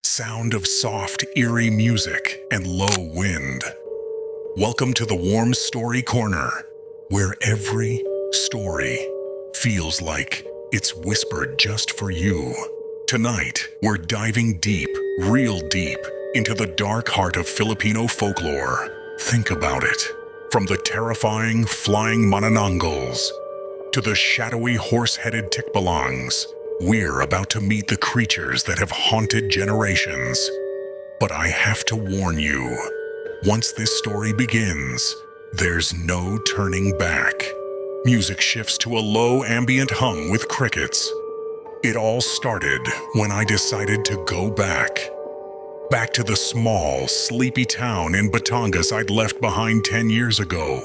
sound of soft, eerie music, and low wind. Welcome to the Warm Story Corner, where every story feels like it's whispered just for you. Tonight, we're diving deep, real deep, into the dark heart of Filipino folklore. Think about it. From the terrifying flying Manananggals to the shadowy horse-headed Tikbalangs, we're about to meet the creatures that have haunted generations. But I have to warn you, once this story begins, there's no turning back. Music shifts to a low ambient hum with crickets. It all started when I decided to go back. Back to the small, sleepy town in Batangas I'd left behind 10 years ago.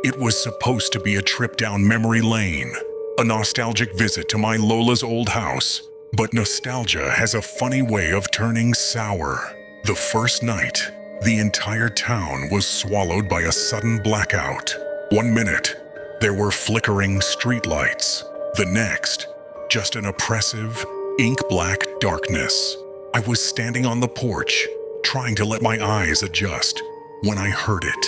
It was supposed to be a trip down memory lane, a nostalgic visit to my Lola's old house. But nostalgia has a funny way of turning sour. The first night, the entire town was swallowed by a sudden blackout. 1 minute, there were flickering streetlights. The next, just an oppressive, ink-black darkness. I was standing on the porch, trying to let my eyes adjust, when I heard it.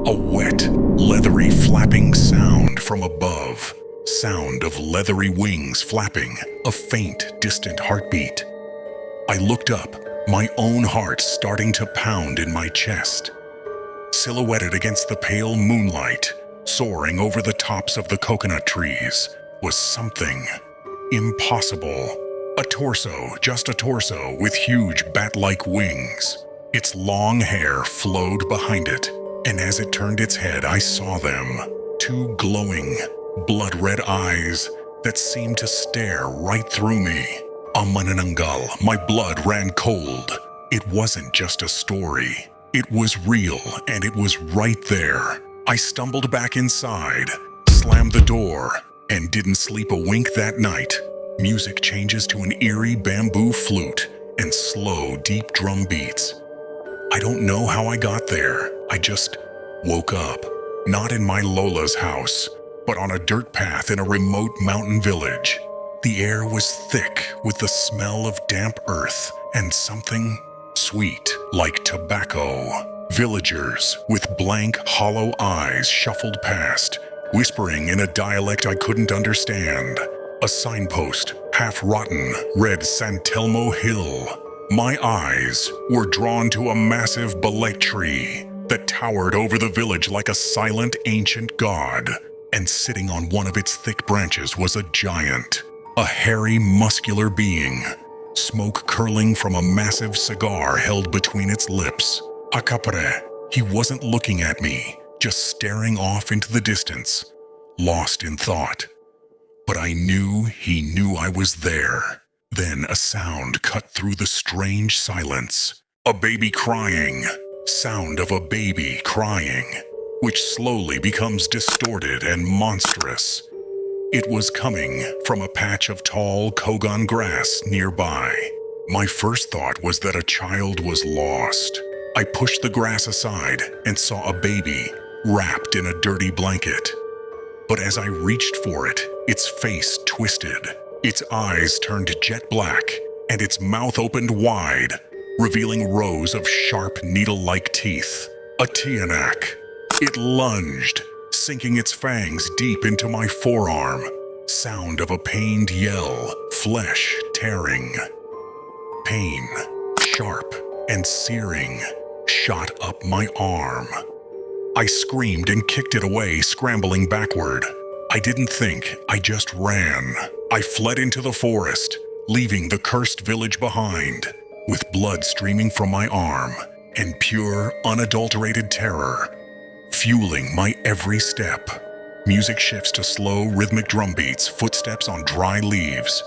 A wet, leathery flapping sound from above. Sound of leathery wings flapping, a faint, distant heartbeat. I looked up, my own heart starting to pound in my chest. Silhouetted against the pale moonlight, soaring over the tops of the coconut trees, was something impossible. A torso, just a torso, with huge bat-like wings. Its long hair flowed behind it, and as it turned its head, I saw them. Two glowing, blood-red eyes that seemed to stare right through me. A Manananggal, my blood ran cold. It wasn't just a story. It was real, and it was right there. I stumbled back inside, slammed the door, and didn't sleep a wink that night. Music changes to an eerie bamboo flute and slow, deep drum beats. I don't know how I got there. I just woke up, not in my Lola's house, but on a dirt path in a remote mountain village. The air was thick with the smell of damp earth and something sweet like tobacco. Villagers with blank, hollow eyes shuffled past, whispering in a dialect I couldn't understand. A signpost, half rotten, read San Telmo Hill. My eyes were drawn to a massive balete tree that towered over the village like a silent ancient god. And sitting on one of its thick branches was a giant, a hairy, muscular being, smoke curling from a massive cigar held between its lips. A Kapre. He wasn't looking at me, just staring off into the distance, lost in thought. But I knew he knew I was there. Then a sound cut through the strange silence. A baby crying. Sound of a baby crying, which slowly becomes distorted and monstrous. It was coming from a patch of tall kogan grass nearby. My first thought was that a child was lost. I pushed the grass aside and saw a baby wrapped in a dirty blanket. But as I reached for it, its face twisted, its eyes turned jet black, and its mouth opened wide, revealing rows of sharp needle-like teeth. A Tiyanak. It lunged, sinking its fangs deep into my forearm. Sound of a pained yell, flesh tearing. Pain, sharp and searing, shot up my arm. I screamed and kicked it away, scrambling backward. I didn't think, I just ran. I fled into the forest, leaving the cursed village behind, with blood streaming from my arm and pure, unadulterated terror fueling my every step. Music shifts to slow, rhythmic drum beats, footsteps on dry leaves.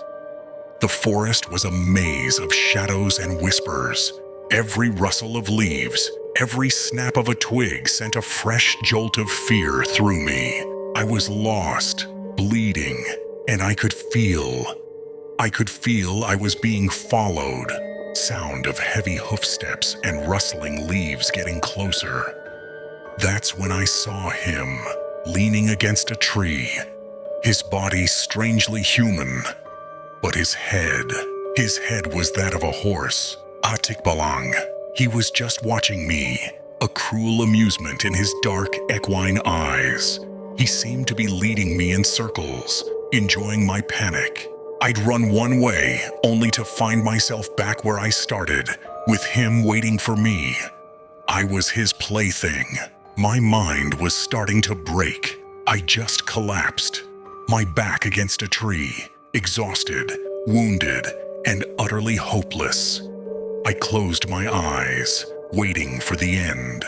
The forest was a maze of shadows and whispers. Every rustle of leaves, every snap of a twig sent a fresh jolt of fear through me. I was lost, bleeding, and I could feel I was being followed. Sound of heavy hoofsteps and rustling leaves getting closer. That's when I saw him, leaning against a tree, his body strangely human, but his head was that of a horse, Tikbalang. He was just watching me, a cruel amusement in his dark equine eyes. He seemed to be leading me in circles, enjoying my panic. I'd run one way, only to find myself back where I started, with him waiting for me. I was his plaything. My mind was starting to break. I just collapsed, my back against a tree, exhausted, wounded, and utterly hopeless. I closed my eyes, waiting for the end.